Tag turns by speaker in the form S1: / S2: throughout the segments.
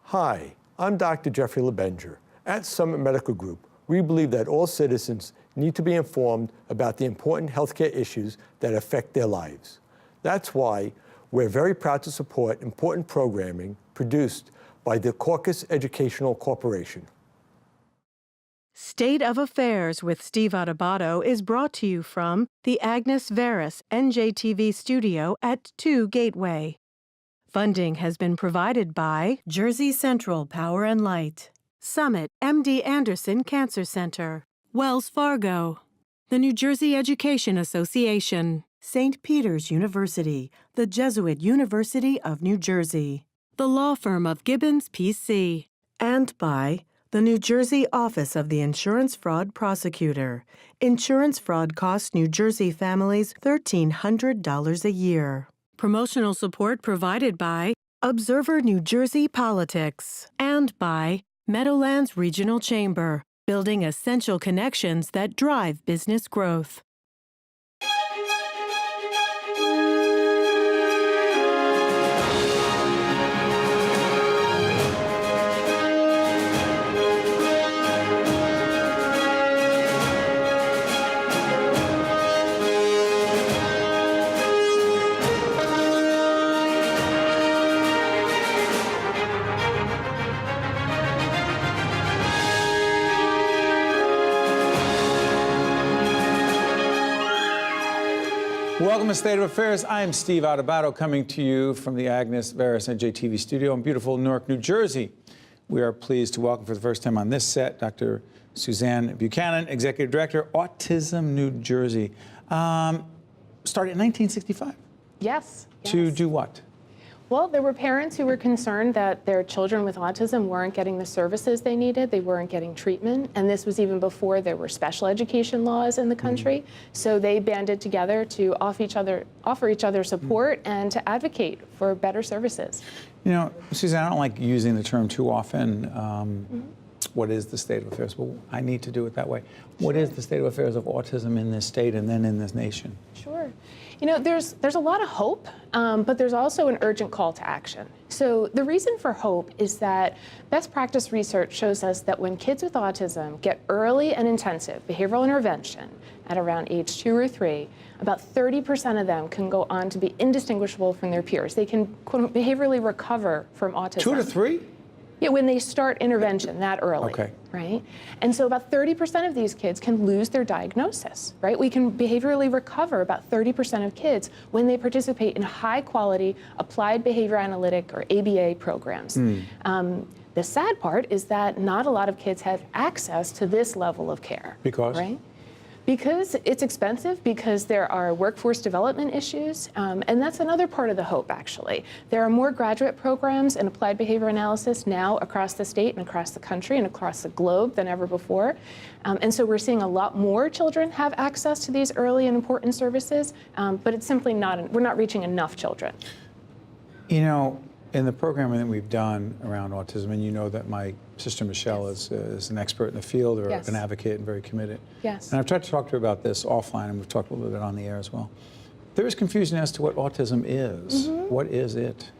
S1: Hi, I'm Dr. Jeffrey LeBenger. At Summit Medical Group, we believe that all citizens need to be informed about the important healthcare issues that affect their lives. That's why we're very proud to support important programming produced by the Caucus Educational Corporation.
S2: State of Affairs with Steve Adubato is brought to you from the Agnes Veris NJTV studio at 2 Gateway. Funding has been provided by Jersey Central Power and Light, Summit MD Anderson Cancer Center, Wells Fargo, the New Jersey Education Association, St. Peter's University, the Jesuit University of New Jersey, the law firm of Gibbons PC, and by the New Jersey Office of the Insurance Fraud Prosecutor. Insurance fraud costs New Jersey families $1,300 a year. Promotional support provided by Observer New Jersey Politics and by Meadowlands Regional Chamber, building essential connections that drive business growth.
S3: Welcome to State of Affairs. I am Steve Adubato, coming to you from the Agnes Veris NJTV studio in beautiful Newark, New Jersey. We are pleased to welcome for the first time on this set Dr. Suzanne Buchanan, Executive Director, Autism New Jersey. Started in 1965?
S4: Yes.
S3: To do what?
S4: Well, there were parents who were concerned that their children with autism weren't getting the services they needed, they weren't getting treatment, and this was even before there were special education laws in the country. So they banded together to offer each other support and to advocate for better services.
S3: You know, Suzanne, I don't like using the term too often. What is the state of affairs? Well, I need to do it that way. What is the state of affairs of autism in this state and then in this nation?
S4: Sure. You know, there's a lot of hope, but there's also an urgent call to action. So the reason for hope is that best practice research shows us that when kids with autism get early and intensive behavioral intervention at around age 2 or 3, about 30% of them can go on to be indistinguishable from their peers. They can, quote, behaviorally recover from autism.
S3: 2 to 3?
S4: Yeah, when they start intervention that early,
S3: okay.
S4: Right? And so about 30% of these kids can lose their diagnosis, right? We can behaviorally recover about 30% of kids when they participate in high-quality applied behavior analytic or ABA programs. The sad part is that not a lot of kids have access to this level of care.
S3: Because?
S4: Right? Because it's expensive, because there are workforce development issues, and that's another part of the hope, actually. There are more graduate programs in applied behavior analysis now across the state and across the country and across the globe than ever before. And so we're seeing a lot more children have access to these early and important services, but it's simply not, we're not reaching enough children.
S3: You know, in the programming that we've done around autism, and you know that my sister Michelle is an expert in the field, or an advocate and very committed.
S4: Yes.
S3: And I've tried to talk to her about this offline, and we've talked a little bit on the air as well. There is confusion as to what autism is. What is it?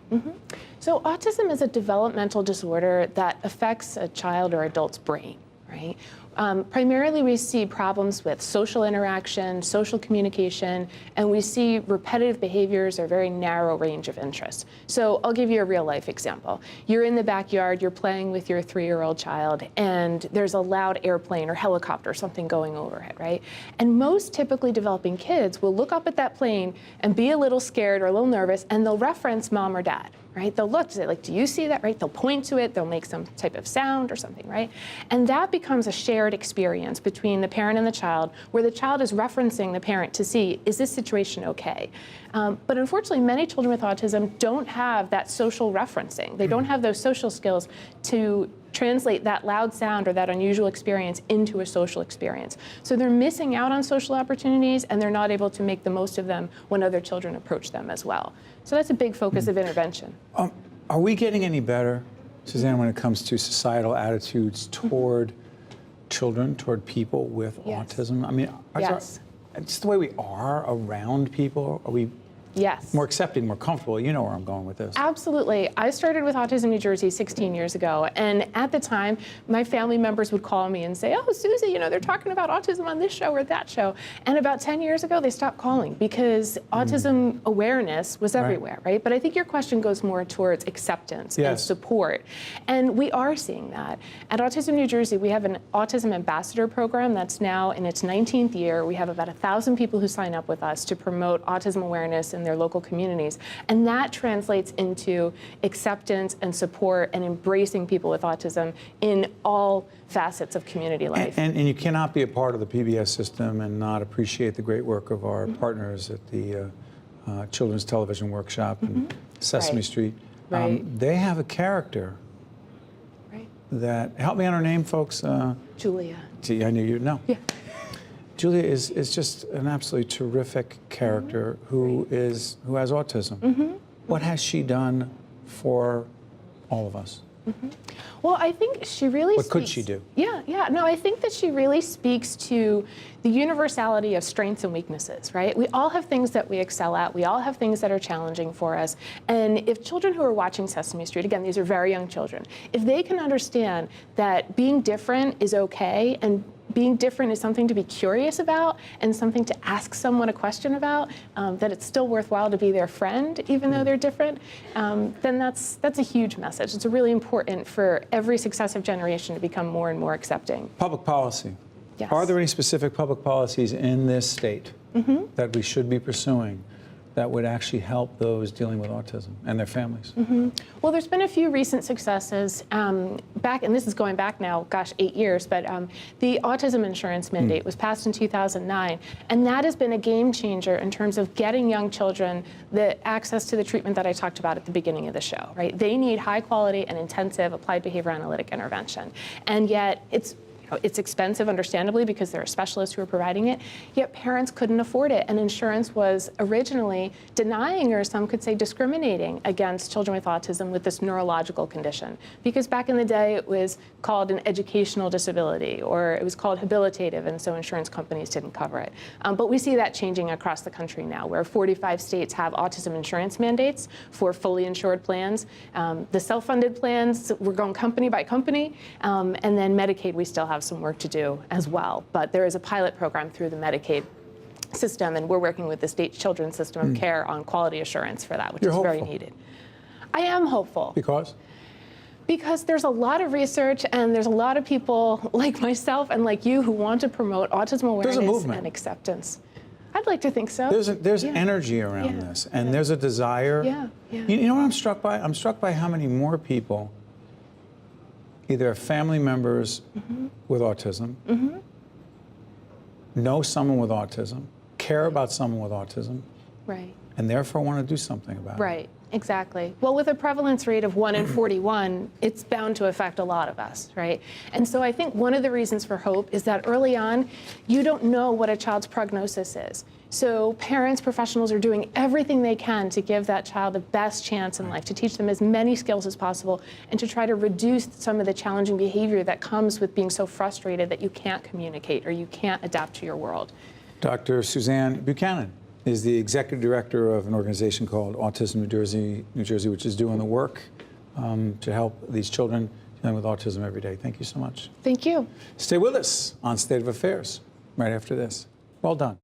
S4: So autism is a developmental disorder that affects a child or adult's brain, right? Primarily, we see problems with social interaction, social communication, and we see repetitive behaviors or very narrow range of interests. So I'll give you a real-life example. You're in the backyard, you're playing with your 3-year-old child, and there's a loud airplane or helicopter, something going overhead, right? And most typically developing kids will look up at that plane and be a little scared or a little nervous, and they'll reference mom or dad. Right? They'll look, say, like, do you see that, right? They'll point to it, they'll make some type of sound or something, right? And that becomes a shared experience between the parent and the child, where the child is referencing the parent to see, is this situation okay? But unfortunately, many children with autism don't have that social referencing. They don't have those social skills to translate that loud sound or that unusual experience into a social experience. So they're missing out on social opportunities, and they're not able to make the most of them when other children approach them as well. So that's a big focus of intervention.
S3: Are we getting any better, Suzanne, when it comes to societal attitudes toward children, toward people with autism? I mean, just the way we are around people, are we
S4: Yes.
S3: More accepting, more comfortable. You know where I'm going with this.
S4: Absolutely. I started with Autism New Jersey 16 years ago, and at the time, my family members would call me and say, "Oh, Susie, you know, they're talking about autism on this show or that show." And about 10 years ago, they stopped calling because autism awareness was everywhere, right? But I think your question goes more towards acceptance and support. And we are seeing that. At Autism New Jersey, we have an Autism Ambassador program that's now in its 19th year. We have about 1,000 people who sign up with us to promote autism awareness in their local communities. And that translates into acceptance and support and embracing people with autism in all facets of community life.
S3: And you cannot be a part of the PBS system and not appreciate the great work of our partners at the Children's Television Workshop and Sesame Street. They have a character that, help me on her name, folks.
S4: Julia.
S3: Gee, I knew you'd know.
S4: Yeah.
S3: Julia is just an absolutely terrific character who has autism. What has she done for all of us?
S4: Well, I think she really
S3: What could she do?
S4: Yeah. No, I think that she really speaks to the universality of strengths and weaknesses, right? We all have things that we excel at. We all have things that are challenging for us. And if children who are watching Sesame Street, again, these are very young children, if they can understand that being different is okay and being different is something to be curious about and something to ask someone a question about, that it's still worthwhile to be their friend even though they're different, then that's a huge message. It's really important for every successive generation to become more and more accepting.
S3: Public policy.
S4: Yes.
S3: Are there any specific public policies in this state that we should be pursuing that would actually help those dealing with autism and their families?
S4: Well, there's been a few recent successes back, and this is going back now, gosh, 8 years, but the autism insurance mandate was passed in 2009, and that has been a game changer in terms of getting young children the access to the treatment that I talked about at the beginning of the show, right? They need high quality and intensive applied behavior analytic intervention, and yet it's expensive, understandably, because there are specialists who are providing it, yet parents couldn't afford it. And insurance was originally denying, or some could say discriminating, against children with autism with this neurological condition. Because back in the day, it was called an educational disability, or it was called habilitative, and so insurance companies didn't cover it. But we see that changing across the country now, where 45 states have autism insurance mandates for fully insured plans. The self-funded plans, we're going company by company, and then Medicaid, we still have some work to do as well. But there is a pilot program through the Medicaid system, and we're working with the state children's system of care on quality assurance for that, which is very needed. I am hopeful. Because there's a lot of research, and there's a lot of people like myself and like you who want to promote autism awareness and acceptance. I'd like to think so.
S3: There's energy around this, and there's a desire. You know what I'm struck by? I'm struck by how many more people either have family members with autism, know someone with autism, care about someone with autism, and therefore want to do something about it.
S4: Exactly. Well, with a prevalence rate of 1 in 41, it's bound to affect a lot of us, right? And so I think one of the reasons for hope is that early on, you don't know what a child's prognosis is. So parents, professionals are doing everything they can to give that child the best chance in life, to teach them as many skills as possible, and to try to reduce some of the challenging behavior that comes with being so frustrated that you can't communicate or you can't adapt to your world.
S3: Dr. Suzanne Buchanan is the executive director of an organization called Autism New Jersey, which is doing the work to help these children dealing with autism every day. Thank you so much.
S4: Thank you.
S3: Stay with us on State of Affairs right after this. Well done.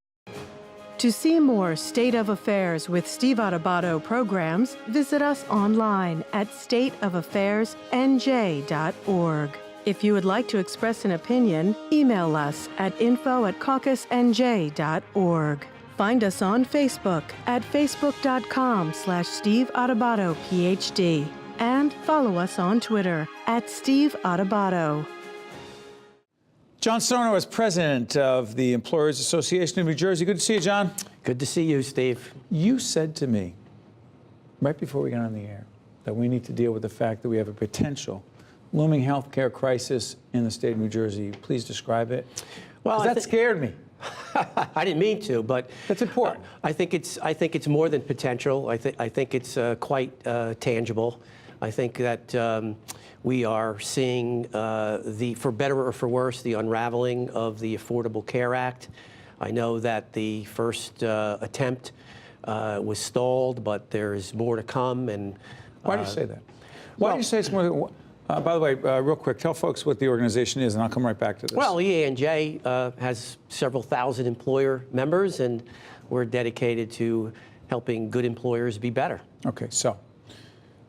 S2: To see more State of Affairs with Steve Adubato programs, visit us online at stateofaffairsnj.org. If you would like to express an opinion, email us at info@caucusnj.org. Find us on Facebook at facebook.com/Steve Adubato, PhD. And follow us on Twitter at Steve Adubato.
S3: John Sarno is president of the Employers Association of New Jersey. Good to see you, John.
S5: Good to see you, Steve.
S3: You said to me, right before we got on the air, that we need to deal with the fact that we have a potential looming healthcare crisis in the state of New Jersey. Please describe it. Well, that scared me.
S5: I didn't mean to, but
S3: that's important.
S5: I think it's more than potential. I think it's quite tangible. I think that we are seeing for better or for worse, the unraveling of the Affordable Care Act. I know that the first attempt was stalled, but there's more to come. And
S3: why do you say that? Why do you say it's more? By the way, real quick, tell folks what the organization is, and I'll come right back to this.
S5: Well, EA&J has several thousand employer members, and we're dedicated to helping good employers be better.
S3: Okay, so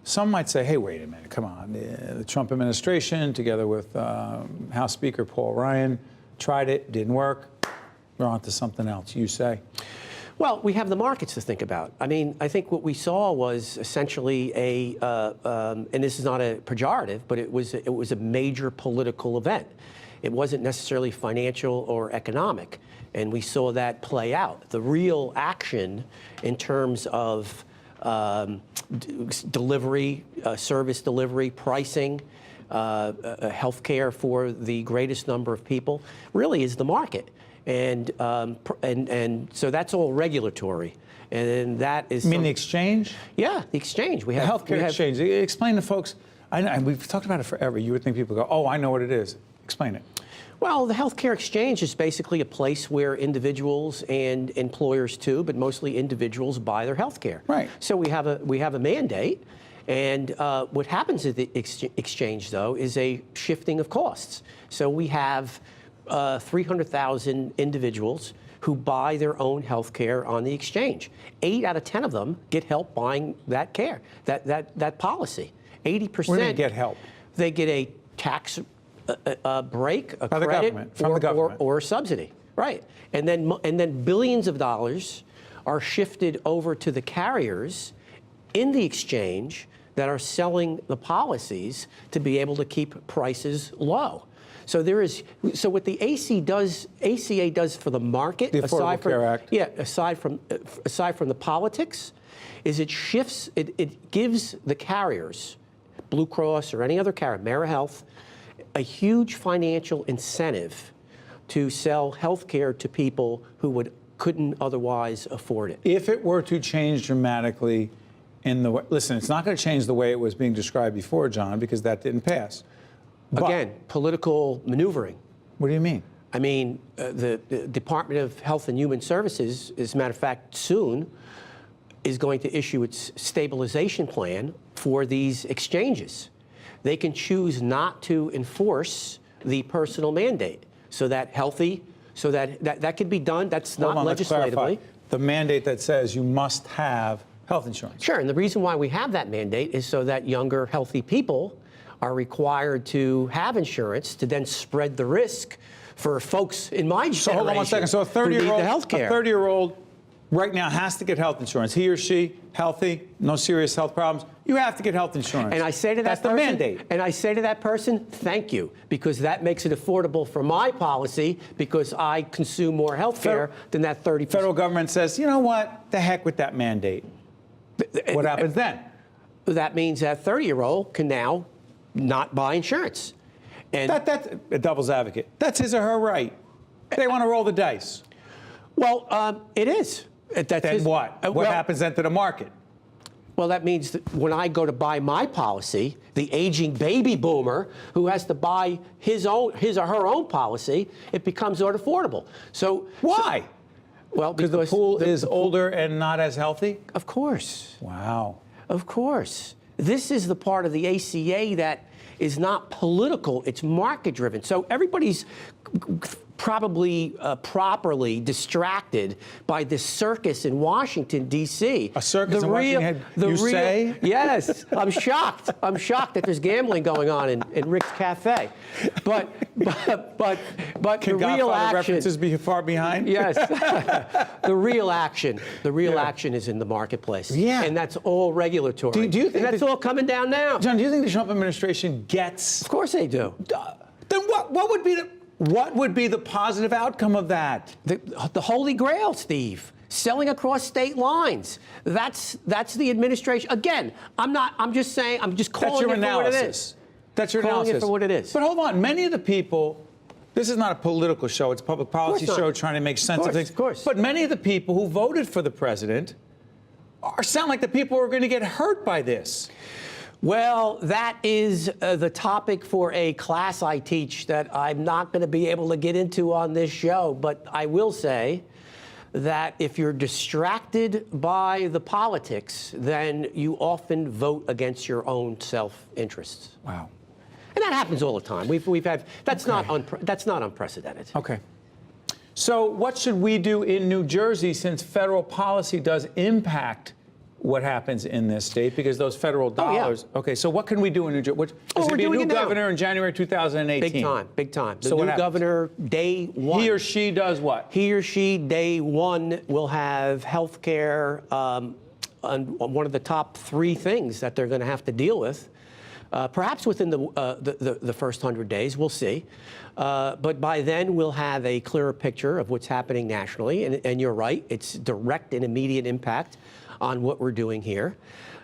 S3: some might say, hey, wait a minute, come on. The Trump administration, together with House Speaker Paul Ryan, tried it, didn't work. We're on to something else, you say.
S5: Well, we have the markets to think about. I mean, I think what we saw was essentially and this is not a pejorative, but it was a major political event. It wasn't necessarily financial or economic, and we saw that play out. The real action in terms of delivery, service delivery, pricing, healthcare for the greatest number of people, really is the market. And so that's all regulatory, and that is.
S3: You mean the exchange?
S5: Yeah, the exchange. We have
S3: healthcare exchange. Explain to folks. And we've talked about it forever. You would think people go, "Oh, I know what it is." Explain it.
S5: Well, the healthcare exchange is basically a place where individuals and employers too, but mostly individuals buy their healthcare.
S3: Right.
S5: So we have a mandate, and what happens at the exchange though is a shifting of costs. So we have 300,000 individuals who buy their own health care on the exchange. 8 out of 10 of them get help buying that care, that policy. 80%.
S3: Where do they get help?
S5: They get a tax break, a
S3: By the
S5: credit,
S3: government, from the government.
S5: or a subsidy, right? And then billions of dollars are shifted over to the carriers in the exchange that are selling the policies to be able to keep prices low. So what the ACA does for the market,
S3: the Affordable Care Act.
S5: Yeah, aside from the politics, is it shifts, it gives the carriers, Blue Cross or any other carrier, AmeriHealth, a huge financial incentive to sell health care to people who couldn't otherwise afford it.
S3: If it were to change dramatically in the way, listen, it's not going to change the way it was being described before, John, because that didn't pass. But,
S5: again, political maneuvering.
S3: What do you mean?
S5: I mean, the Department of Health and Human Services, as a matter of fact, soon is going to issue its stabilization plan for these exchanges. They can choose not to enforce the personal mandate, so that that could be done. That's not legislatively.
S3: The mandate that says you must have health insurance.
S5: Sure, and the reason why we have that mandate is so that younger, healthy people are required to have insurance to then spread the risk for folks in my generation.
S3: So hold on one second. So a 30-year-old right now has to get health insurance. He or she, healthy, no serious health problems. You have to get health insurance.
S5: And I say to that person,
S3: that's the mandate.
S5: And I say to that person, thank you, because that makes it affordable for my policy because I consume more health care than that 30%.
S3: Federal government says, you know what? The heck with that mandate. What happens then?
S5: That means that 30-year-old can now not buy insurance. And
S3: that's a devil's advocate. That's his or her right. They want to roll the dice.
S5: Well, it is.
S3: Then what? What happens then to the market?
S5: Well, that means that when I go to buy my policy, the aging baby boomer who has to buy his or her own policy, it becomes unaffordable. So
S3: why?
S5: Well,
S3: because the pool is older and not as healthy?
S5: Of course.
S3: Wow.
S5: Of course. This is the part of the ACA that is not political, it's market-driven. So everybody's probably properly distracted by this circus in Washington, D.C.
S3: A circus in Washington, you say?
S5: Yes, I'm shocked. I'm shocked that there's gambling going on in Rick's Cafe. But
S3: Can
S5: the real action,
S3: references be far behind?
S5: Yes. The real action is in the marketplace.
S3: Yeah.
S5: And that's all regulatory.
S3: Do you think
S5: that's all coming down now.
S3: John, do you think the Trump administration gets?
S5: Of course they do.
S3: Then what would be the positive outcome of that?
S5: The Holy Grail, Steve. Selling across state lines. That's the administration. Again, I'm just saying, I'm just calling it for what it is.
S3: That's your
S5: calling
S3: analysis.
S5: it for what it is.
S3: But hold on, many of the people, this is not a political show, it's a public policy show trying to make sense of things.
S5: Of course.
S3: But many of the people who voted for the president sound like the people who are going to get hurt by this.
S5: Well, that is the topic for a class I teach that I'm not going to be able to get into on this show. But I will say that if you're distracted by the politics, then you often vote against your own self-interests.
S3: Wow.
S5: And that happens all the time. We've had that's not unprecedented.
S3: Okay. So what should we do in New Jersey, since federal policy does impact what happens in this state, because those federal dollars.
S5: Yeah.
S3: Okay, so what can we do in New Jersey? There's going to be a new governor in January 2018.
S5: Big time, big time. The
S3: So what
S5: new
S3: happens?
S5: governor, day one.
S3: He or she does what?
S5: He or she, day one, will have health care on one of the top 3 things that they're going to have to deal with. Perhaps within the first 100 days, we'll see. But by then, we'll have a clearer picture of what's happening nationally. And you're right, it's direct and immediate impact on what we're doing here.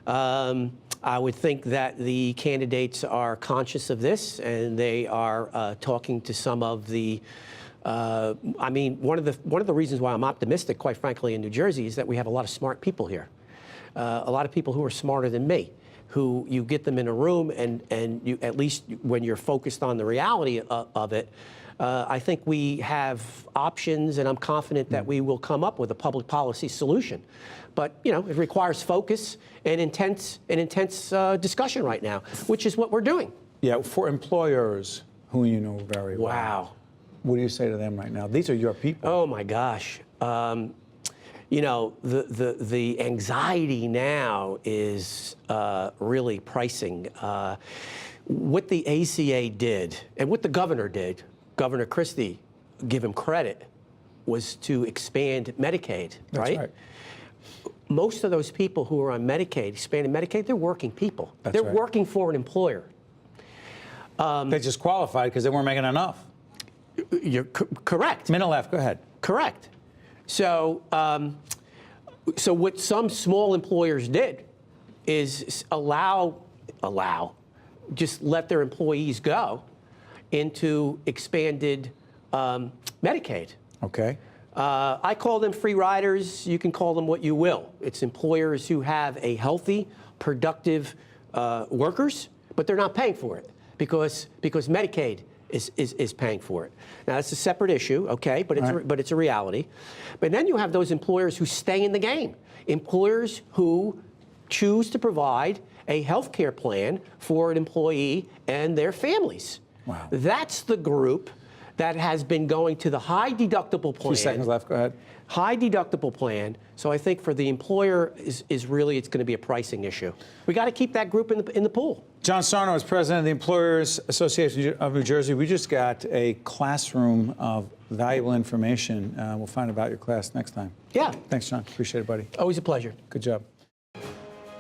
S5: I would think that the candidates are conscious of this, and they are talking to some of the. I mean, one of the reasons why I'm optimistic, quite frankly, in New Jersey is that we have a lot of smart people here, a lot of people who are smarter than me, who you get them in a room, and you, at least when you're focused on the reality of it, I think we have options, and I'm confident that we will come up with a public policy solution. But you know, it requires focus and intense discussion right now, which is what we're doing.
S3: Yeah, for employers who you know very well.
S5: Wow.
S3: What do you say to them right now? These are your people.
S5: Oh my gosh. You know, the anxiety now is really pricing. What the ACA did, and what the governor did, Governor Christie, give him credit, was to expand Medicaid,
S3: That's right.
S5: Most of those people who are on Medicaid, expanded Medicaid, they're working people. They're working for an employer.
S3: They just qualified because they weren't making enough.
S5: You're correct.
S3: Minute left, go ahead.
S5: Correct. So, so what some small employers did is just let their employees go into expanded Medicaid.
S3: Okay.
S5: I call them free riders. You can call them what you will. It's employers who have a healthy, productive workers, but they're not paying for it because Medicaid is paying for it. Now that's a separate issue, okay, but it's a reality. But then you have those employers who stay in the game, employers who choose to provide a health care plan for an employee and their families. Wow. That's the group that has been going to the high deductible plan.
S3: 2 seconds left, go ahead.
S5: High deductible plan. So I think for the employer is really, it's going to be a pricing issue. We got to keep that group in the pool.
S3: John Sarno is president of the Employers Association of New Jersey. We just got a classroom of valuable information. We'll find about your class next time.
S5: Yeah.
S3: Thanks, John. Appreciate it, buddy.
S5: Always a pleasure.
S3: Good job.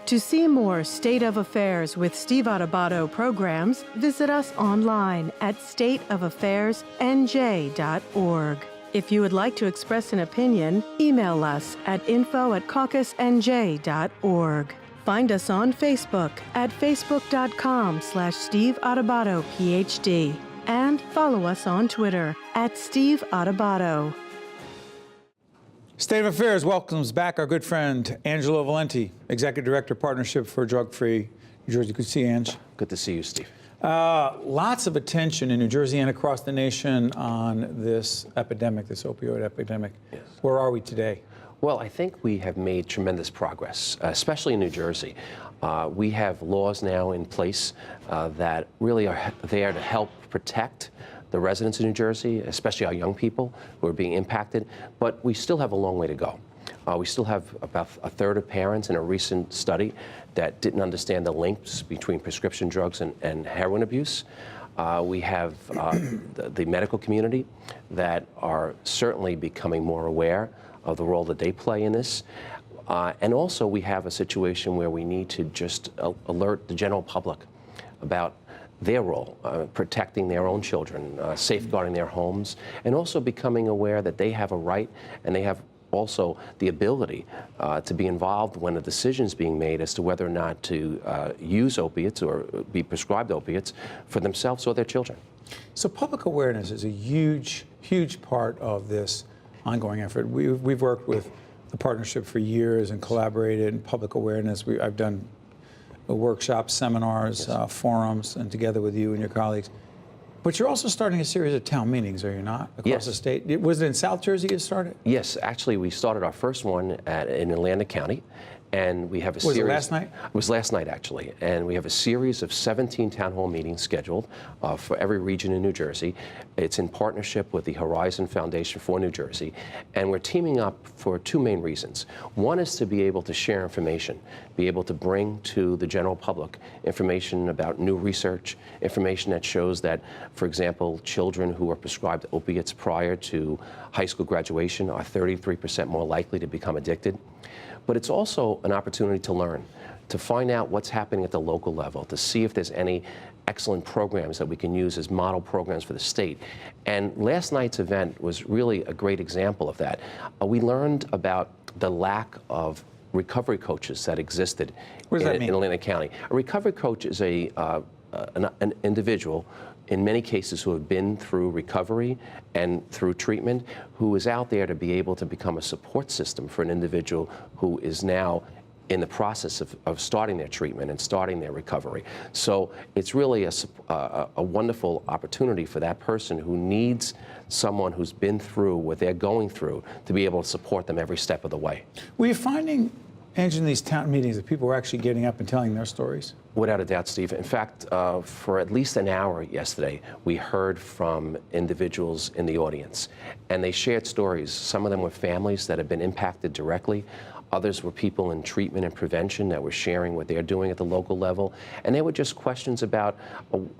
S2: To see more State of Affairs with Steve Adubato programs, visit us online at stateofaffairsnj.org. If you would like to express an opinion, email us at info@caucusnj.org. Find us on Facebook at facebook.com/Steve Adubato, PhD. And follow us on Twitter at Steve Adubato.
S3: State of Affairs welcomes back our good friend, Angelo Valente, Executive Director, Partnership for Drug-Free New Jersey. Good to see you, Ange.
S6: Good to see you, Steve.
S3: Lots of attention in New Jersey and across the nation on this epidemic, this opioid epidemic.
S6: Yes.
S3: Where are we today?
S6: Well, I think we have made tremendous progress, especially in New Jersey. We have laws now in place that really are there to help protect the residents of New Jersey, especially our young people who are being impacted, but we still have a long way to go. We still have about a third of parents in a recent study that didn't understand the links between prescription drugs and heroin abuse. We have the medical community that are certainly becoming more aware of the role that they play in this. And also we have a situation where we need to just alert the general public about their role, protecting their own children, safeguarding their homes, and also becoming aware that they have a right and they have also the ability to be involved when a decision is being made as to whether or not to use opiates or be prescribed opiates for themselves or their children.
S3: So public awareness is a huge, huge part of this ongoing effort. We've worked with the partnership for years and collaborated in public awareness. I've done workshops, seminars, forums, and together with you and your colleagues. But you're also starting a series of town meetings, are you not, across
S6: Yes.
S3: the state? Was it in South Jersey you started?
S6: Yes, actually, we started our first one in Atlantic County, and we have a
S3: Was it
S6: series.
S3: last night?
S6: It was last night, actually, and we have a series of 17 town hall meetings scheduled for every region in New Jersey. It's in partnership with the Horizon Foundation for New Jersey, and we're teaming up for two main reasons. One is to be able to share information, be able to bring to the general public information about new research, information that shows that, for example, children who are prescribed opiates prior to high school graduation are 33% more likely to become addicted. But it's also an opportunity to learn, to find out what's happening at the local level, to see if there's any excellent programs that we can use as model programs for the state. And last night's event was really a great example of that. We learned about the lack of recovery coaches that existed
S3: What does that mean?
S6: in Atlantic County. A recovery coach is an individual, in many cases, who have been through recovery and through treatment, who is out there to be able to become a support system for an individual who is now in the process of starting their treatment and starting their recovery. So it's really a wonderful opportunity for that person who needs someone who's been through what they're going through to be able to support them every step of the way.
S3: Were you finding, Angela, in these town meetings that people were actually getting up and telling their stories?
S6: Without a doubt, Steve. In fact, for at least an hour yesterday, we heard from individuals in the audience, and they shared stories. Some of them were families that have been impacted directly. Others were people in treatment and prevention that were sharing what they're doing at the local level. And they were just questions about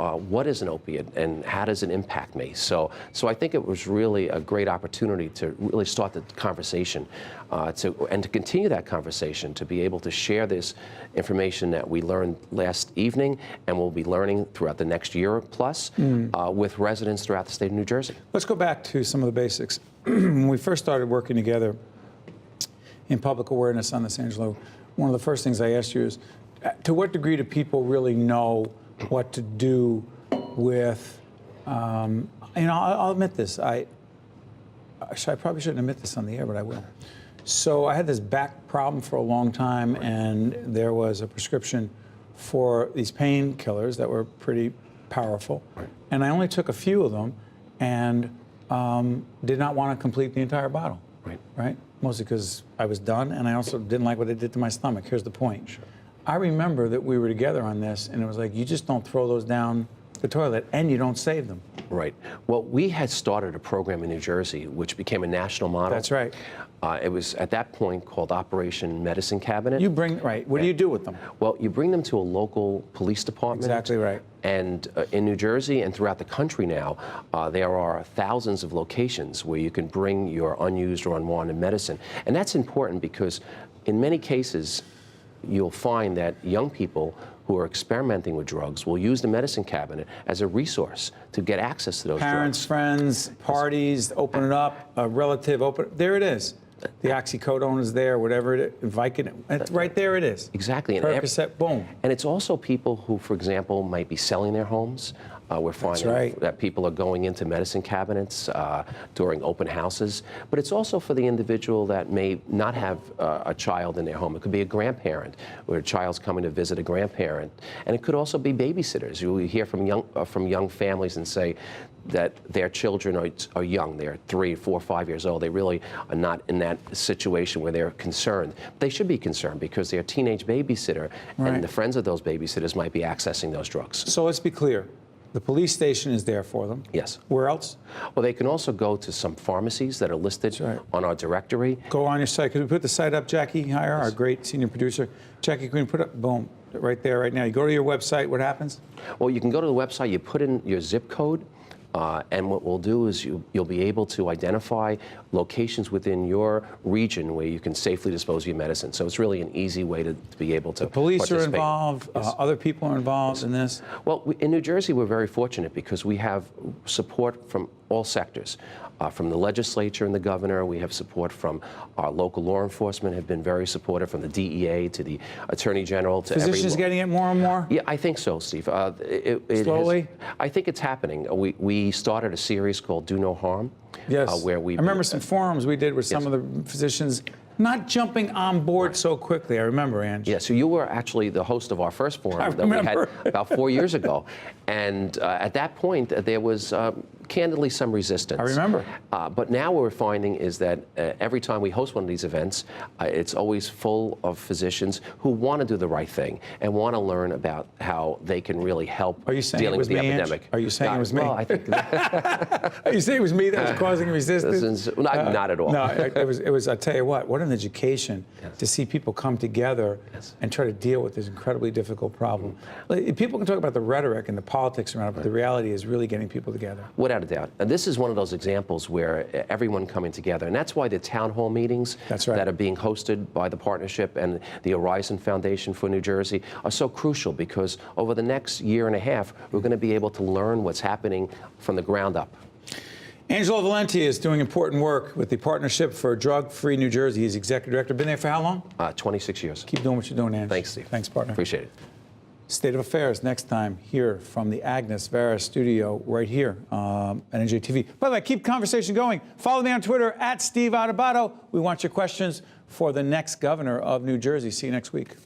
S6: what is an opiate and how does it impact me? So I think it was really a great opportunity to really start the conversation and to continue that conversation, to be able to share this information that we learned last evening and we'll be learning throughout the next year plus with residents throughout the state of New Jersey.
S3: Let's go back to some of the basics. When we first started working together in public awareness on this, Angelo, one of the first things I asked you is, to what degree do people really know what to do with, I'll admit this, I probably shouldn't admit this on the air, but I will. So I had this back problem for a long time, and there was a prescription for these painkillers that were pretty powerful, and I only took a few of them and did not want to complete the entire bottle, right? Mostly because I was done, and I also didn't like what it did to my stomach. Here's the point. Sure. I remember that we were together on this, and it was like, you just don't throw those down the toilet, and you don't save them.
S6: Right. Well, we had started a program in New Jersey, which became a national model.
S3: That's right.
S6: It was at that point called Operation Medicine Cabinet.
S3: You bring, right, what do you do with them?
S6: Well, you bring them to a local police department.
S3: Exactly right.
S6: And in New Jersey and throughout the country now, there are thousands of locations where you can bring your unused or unwanted medicine. And that's important because in many cases, you'll find that young people who are experimenting with drugs will use the medicine cabinet as a resource to get access to those
S3: Parents,
S6: drugs.
S3: friends, parties, open it up, a relative, open, there it is. The oxycodone is there, whatever it is, Vicodin, right there it is.
S6: Exactly. And
S3: Percocet, boom.
S6: And it's also people who, for example, might be selling their homes. We're finding that people are going into medicine cabinets during open houses. But it's also for the individual that may not have a child in their home. It could be a grandparent, where a child's coming to visit a grandparent. And it could also be babysitters. You hear from young families and say that their children are young. They're 3, 4, 5 years old. They really are not in that situation where they're concerned. They should be concerned because their teenage babysitter and the friends of those babysitters might be accessing those drugs.
S3: So let's be clear. The police station is there for them.
S6: Yes.
S3: Where else?
S6: Well, they can also go to some pharmacies that are listed on our directory.
S3: Go on your site. Could we put the site up, Jackie Heyer, our great senior producer? Jackie, can we put up, boom, right there, right now. You go to your website, what happens?
S6: Well, you can go to the website, you put in your zip code, and what we'll do is you'll be able to identify locations within your region where you can safely dispose of your medicine. So it's really an easy way to be able to
S3: Police are
S6: participate.
S3: involved, other people are involved in this?
S6: Well, in New Jersey, we're very fortunate because we have support from all sectors. From the legislature and the governor, we have support from our local law enforcement, have been very supportive, from the DEA to the Attorney General to
S3: Physicians getting it more and more?
S6: Yeah, I think so, Steve.
S3: Slowly?
S6: I think it's happening. We started a series called Do No Harm.
S3: Yes.
S6: Where we
S3: I remember some forums we did with some of the physicians not jumping on board so quickly. I remember, Ange.
S6: Yeah, so you were actually the host of our first forum that we had about 4 years ago. And at that point, there was candidly some resistance.
S3: I remember.
S6: But now what we're finding is that every time we host one of these events, it's always full of physicians who want to do the right thing and want to learn about how they can really help dealing with the epidemic.
S3: Are you saying it was me?
S6: Well, I think
S3: Are you saying it was me that was causing resistance?
S6: Not at all.
S3: No, it was. I'll tell you what an education to see people come together and try to deal with this incredibly difficult problem. People can talk about the rhetoric and the politics around it, but the reality is really getting people together.
S6: Without a doubt. And this is one of those examples where everyone coming together, and that's why the town hall meetings that are being hosted by the partnership and the Horizon Foundation for New Jersey are so crucial, because over the next year and a half, we're going to be able to learn what's happening from the ground up.
S3: Angelo Valente is doing important work with the Partnership for Drug-Free New Jersey. He's executive director. Been there for how long?
S6: 26 years.
S3: Keep doing what you're doing, Ange.
S6: Thanks, Steve.
S3: Thanks, partner.
S6: Appreciate it.
S3: State of Affairs next time here from the Agnes Vera studio right here at NJTV. By the way, keep the conversation going. Follow me on Twitter at Steve Adubato. We want your questions for the next governor of New Jersey. See you next week.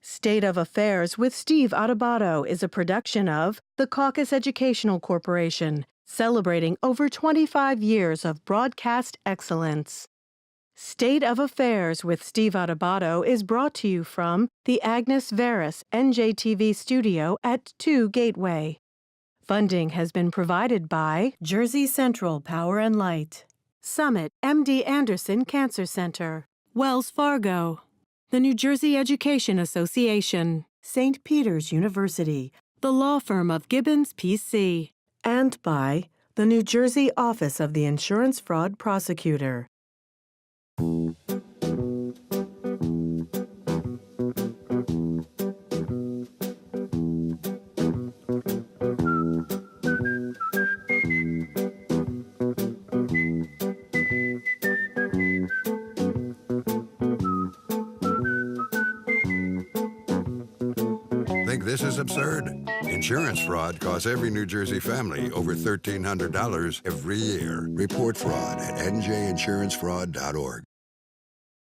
S2: State of Affairs with Steve Adubato is a production of the Caucus Educational Corporation, celebrating over 25 years of broadcast excellence. State of Affairs with Steve Adubato is brought to you from the Agnes Veris NJTV studio at 2 Gateway. Funding has been provided by Jersey Central Power and Light, Summit MD Anderson Cancer Center, Wells Fargo, the New Jersey Education Association, St. Peter's University, the law firm of Gibbons PC, and by the New Jersey Office of the Insurance Fraud Prosecutor.
S7: Think this is absurd? Insurance fraud costs every New Jersey family over $1,300 every year. Report fraud at njInsuranceFraud.org.